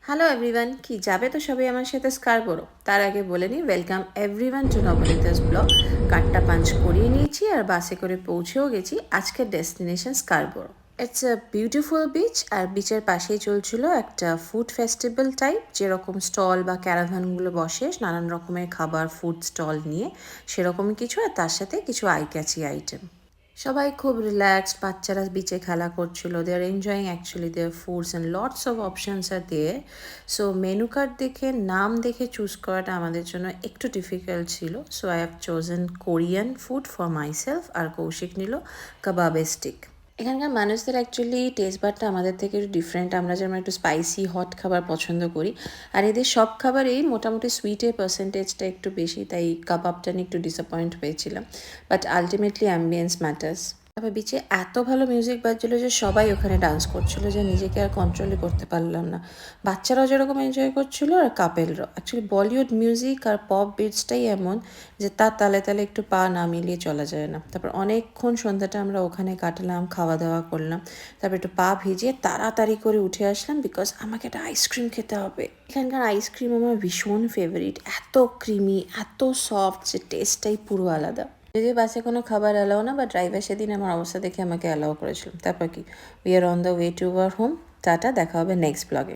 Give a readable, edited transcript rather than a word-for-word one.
Hello everyone, কি যাবে তো সবাই আমার সাথে স্কারবোরো। তার আগে বলে নিই, welcome everyone to Nabanita's blog. কার্ডটা পাঞ্চ করিয়ে নিয়েছি আর বাসে করে পৌঁছেও গেছি আজকের destination Scarborough. It's a beautiful beach, আর বিচের পাশেই চলছিল একটা ফুড ফেস্টিভ্যাল টাইপ, যেরকম স্টল বা ক্যারাভানগুলো বসে নানান রকমের খাবার ফুড স্টল নিয়ে, সেরকমই কিছু, আর তার সাথে কিছু আই ক্যাচি আইটেম। সবাই খুব রিল্যাক্সড, বাচ্চারা বিচে খেলা করছিল। They are enjoying actually their foods and lots of options are there. So menu card দেখে, নাম দেখে চুজ করাটা আমাদের জন্য একটু ডিফিকাল্ট ছিল। So I have chosen Korean food for myself, আর কৌশিক নিল কাবাবে স্টিক। এখানকার মানুষদের অ্যাকচুয়ালি টেস্ট বারটা আমাদের থেকে একটু ডিফারেন্ট। আমরা যেমন একটু স্পাইসি হট খাবার পছন্দ করি, আর এদের সব খাবারেই মোটামুটি সুইটের পার্সেন্টেজটা একটু বেশি, তাই কাবাবটা নিয়ে একটু ডিসঅ্যাপয়েন্ট হয়েছিলাম। But ultimately ambience matters. তারপর বিচে এত ভালো মিউজিক বাজছিল যে সবাই ওখানে ডান্স করছিল, যে নিজেকে আর কন্ট্রোলই করতে পারলাম না। বাচ্চারাও যেরকম এনজয় করছিল আর কাপেলরাও। অ্যাকচুয়ালি বলিউড মিউজিক আর পপ বিটসটাই এমন যে তার তালে তালে একটু পা না মিলিয়ে চলা যায় না। তারপর অনেকক্ষণ সন্ধ্যাটা আমরা ওখানে কাটালাম, খাওয়া দাওয়া করলাম। তারপর একটু পা ভিজিয়ে তাড়াতাড়ি করে উঠে আসলাম, বিকজ আমাকে একটা আইসক্রিম খেতে হবে। এখানকার আইসক্রিম আমার ভীষণ ফেভারিট, এত ক্রিমি, এত সফট, যে টেস্টটাই পুরো আলাদা। যদিও বাসে কোনো খাবার অ্যালাও না, বা ড্রাইভার সেদিন আমার অবস্থা দেখে আমাকে অ্যালাও করেছিল। তারপর কি, we are on the way to our home. Tata, দেখা হবে নেক্সট ব্লগে।